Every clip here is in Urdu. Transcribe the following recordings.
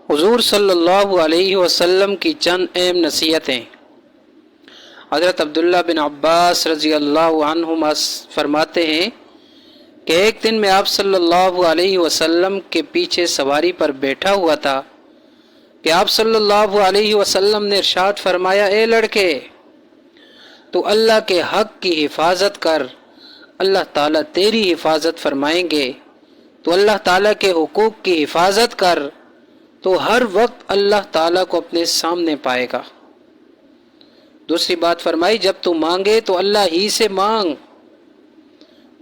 حضور صلی اللہ علیہ وسلم کی چند اہم نصیحتیں۔ حضرت عبداللہ بن عباس رضی اللہ عنہما فرماتے ہیں کہ ایک دن میں آپ صلی اللہ علیہ وسلم کے پیچھے سواری پر بیٹھا ہوا تھا کہ آپ صلی اللہ علیہ وسلم نے ارشاد فرمایا، اے لڑکے، تو اللہ کے حق کی حفاظت کر، اللہ تعالیٰ تیری حفاظت فرمائیں گے۔ تو اللہ تعالیٰ کے حقوق کی حفاظت کر تو ہر وقت اللہ تعالیٰ کو اپنے سامنے پائے گا۔ دوسری بات فرمائی، جب تو مانگے تو اللہ ہی سے مانگ۔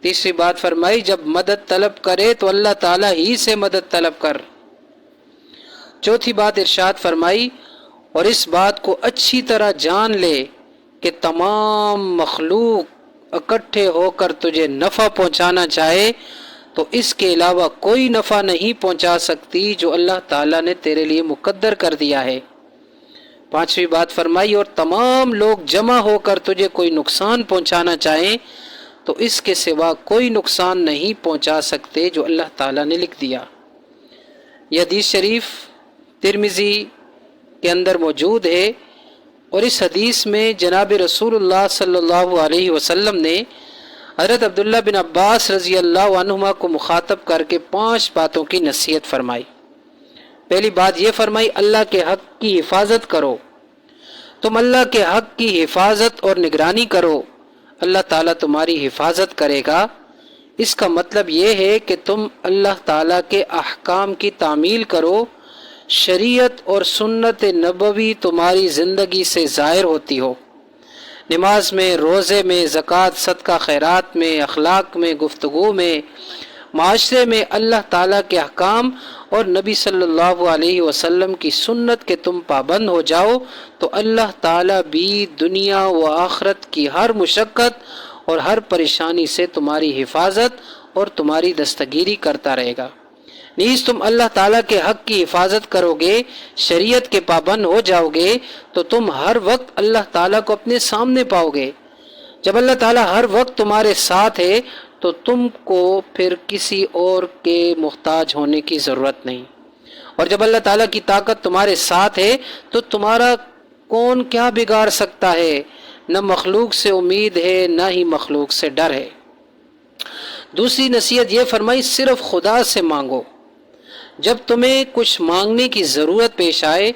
تیسری بات فرمائی، جب مدد طلب کرے تو اللہ تعالیٰ ہی سے مدد طلب کر۔ چوتھی بات ارشاد فرمائی، اور اس بات کو اچھی طرح جان لے کہ تمام مخلوق اکٹھے ہو کر تجھے نفع پہنچانا چاہے تو اس کے علاوہ کوئی نفع نہیں پہنچا سکتی جو اللہ تعالیٰ نے تیرے لیے مقدر کر دیا ہے۔ پانچویں بات فرمائی، اور تمام لوگ جمع ہو کر تجھے کوئی نقصان پہنچانا چاہیں تو اس کے سوا کوئی نقصان نہیں پہنچا سکتے جو اللہ تعالیٰ نے لکھ دیا۔ یہ حدیث شریف ترمذی کے اندر موجود ہے، اور اس حدیث میں جناب رسول اللہ صلی اللہ علیہ وسلم نے حضرت عبداللہ بن عباس رضی اللہ عنہما کو مخاطب کر کے 5 باتوں کی نصیحت فرمائی۔ پہلی بات یہ فرمائی، اللہ کے حق کی حفاظت کرو۔ تم اللہ کے حق کی حفاظت اور نگرانی کرو، اللہ تعالیٰ تمہاری حفاظت کرے گا۔ اس کا مطلب یہ ہے کہ تم اللہ تعالیٰ کے احکام کی تعمیل کرو، شریعت اور سنت نبوی تمہاری زندگی سے ظاہر ہوتی ہو، نماز میں، روزے میں، زکوٰۃ، صدقہ خیرات میں، اخلاق میں، گفتگو میں، معاشرے میں اللہ تعالیٰ کے احکام اور نبی صلی اللہ علیہ وسلم کی سنت کے تم پابند ہو جاؤ تو اللہ تعالیٰ بھی دنیا و آخرت کی ہر مشقت اور ہر پریشانی سے تمہاری حفاظت اور تمہاری دستگیری کرتا رہے گا۔ نیز تم اللہ تعالیٰ کے حق کی حفاظت کرو گے، شریعت کے پابند ہو جاؤ گے تو تم ہر وقت اللہ تعالیٰ کو اپنے سامنے پاؤ گے۔ جب اللہ تعالیٰ ہر وقت تمہارے ساتھ ہے تو تم کو پھر کسی اور کے محتاج ہونے کی ضرورت نہیں، اور جب اللہ تعالیٰ کی طاقت تمہارے ساتھ ہے تو تمہارا کون کیا بگاڑ سکتا ہے؟ نہ مخلوق سے امید ہے، نہ ہی مخلوق سے ڈر ہے۔ دوسری نصیحت یہ فرمائی، صرف خدا سے مانگو۔ جب تمہیں کچھ مانگنے کی ضرورت پیش آئے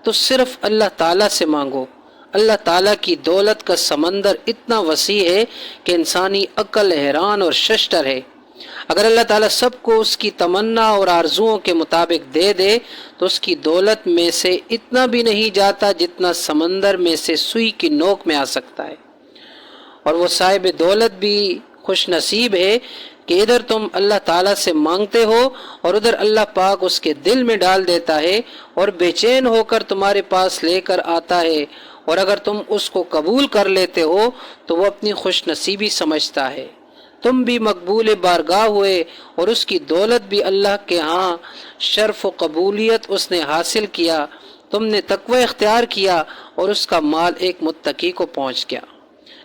تو صرف اللہ تعالیٰ سے مانگو۔ اللہ تعالیٰ کی دولت کا سمندر اتنا وسیع ہے کہ انسانی عقل حیران اور ششدر ہے۔ اگر اللہ تعالیٰ سب کو اس کی تمنا اور آرزوؤں کے مطابق دے دے تو اس کی دولت میں سے اتنا بھی نہیں جاتا جتنا سمندر میں سے سوئی کی نوک میں آ سکتا ہے۔ اور وہ صاحب دولت بھی خوش نصیب ہے کہ ادھر تم اللہ تعالیٰ سے مانگتے ہو اور ادھر اللہ پاک اس کے دل میں ڈال دیتا ہے اور بے چین ہو کر تمہارے پاس لے کر آتا ہے، اور اگر تم اس کو قبول کر لیتے ہو تو وہ اپنی خوش نصیبی سمجھتا ہے۔ تم بھی مقبول بارگاہ ہوئے اور اس کی دولت بھی اللہ کے ہاں شرف و قبولیت اس نے حاصل کیا۔ تم نے تقوی اختیار کیا اور اس کا مال ایک متقی کو پہنچ گیا۔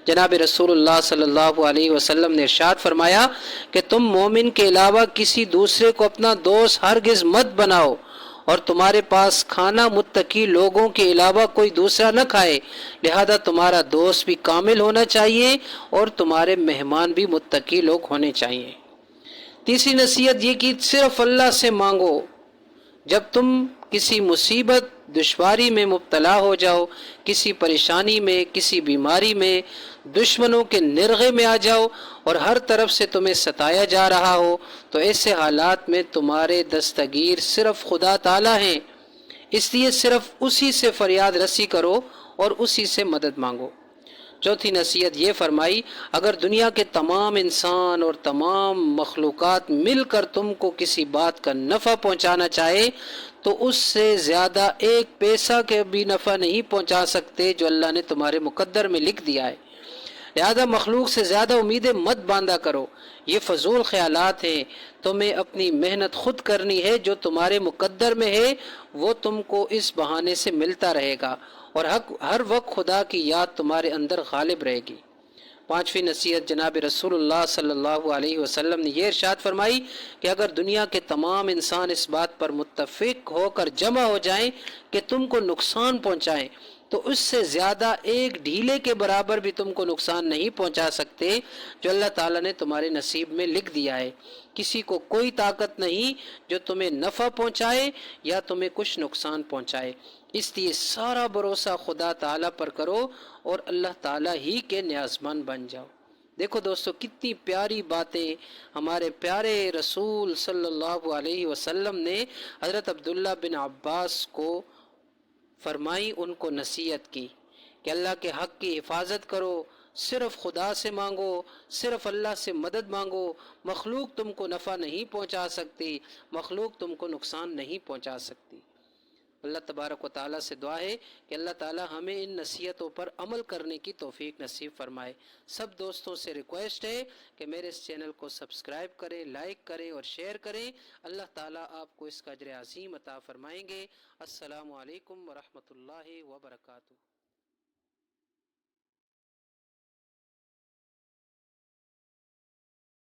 جناب رسول اللہ صلی اللہ علیہ وسلم نے ارشاد فرمایا کہ تم مومن کے علاوہ کسی دوسرے کو اپنا دوست ہرگز مت بناؤ، اور تمہارے پاس کھانا متقی لوگوں کے علاوہ کوئی دوسرا نہ کھائے، لہذا تمہارا دوست بھی کامل ہونا چاہیے اور تمہارے مہمان بھی متقی لوگ ہونے چاہیے۔ تیسری نصیحت یہ کہ صرف اللہ سے مانگو۔ جب تم کسی مصیبت دشواری میں مبتلا ہو جاؤ، کسی پریشانی میں، کسی بیماری میں، دشمنوں کے نرغے میں آ جاؤ اور ہر طرف سے تمہیں ستایا جا رہا ہو تو ایسے حالات میں تمہارے دستگیر صرف خدا تعالیٰ ہیں، اس لیے صرف اسی سے فریاد رسی کرو اور اسی سے مدد مانگو۔ چوتھی نصیحت یہ فرمائی، اگر دنیا کے تمام انسان اور تمام مخلوقات مل کر تم کو کسی بات کا نفع پہنچانا چاہے تو اس سے زیادہ ایک پیسہ کے بھی نفع نہیں پہنچا سکتے جو اللہ نے تمہارے مقدر میں لکھ دیا ہے۔ لہذا مخلوق سے زیادہ امیدیں مت باندھا کرو، یہ فضول خیالات ہیں۔ تمہیں اپنی محنت خود کرنی ہے، جو تمہارے مقدر میں ہے وہ تم کو اس بہانے سے ملتا رہے گا، اور ہر وقت خدا کی یاد تمہارے اندر غالب رہے گی۔ پانچویں نصیحت جناب رسول اللہ صلی اللہ علیہ وسلم نے یہ ارشاد فرمائی کہ اگر دنیا کے تمام انسان اس بات پر متفق ہو کر جمع ہو جائیں کہ تم کو نقصان پہنچائیں تو اس سے زیادہ ایک ڈھیلے کے برابر بھی تم کو نقصان نہیں پہنچا سکتے جو اللہ تعالیٰ نے تمہارے نصیب میں لکھ دیا ہے۔ کسی کو کوئی طاقت نہیں جو تمہیں نفع پہنچائے یا تمہیں کچھ نقصان پہنچائے، اس لیے سارا بھروسہ خدا تعالیٰ پر کرو اور اللہ تعالیٰ ہی کے نیازمند بن جاؤ۔ دیکھو دوستو، کتنی پیاری باتیں ہمارے پیارے رسول صلی اللہ علیہ وسلم نے حضرت عبداللہ بن عباس کو فرمائی، ان کو نصیحت کی کہ اللہ کے حق کی حفاظت کرو، صرف خدا سے مانگو، صرف اللہ سے مدد مانگو، مخلوق تم کو نفع نہیں پہنچا سکتی، مخلوق تم کو نقصان نہیں پہنچا سکتی۔ اللہ تبارک و تعالیٰ سے دعا ہے کہ اللہ تعالیٰ ہمیں ان نصیحتوں پر عمل کرنے کی توفیق نصیب فرمائے۔ سب دوستوں سے ریکویسٹ ہے کہ میرے اس چینل کو سبسکرائب کریں، لائک کریں اور شیئر کریں۔ اللہ تعالیٰ آپ کو اس کا اجر عظیم عطا فرمائیں گے۔ السلام علیکم ورحمۃ اللہ وبرکاتہ۔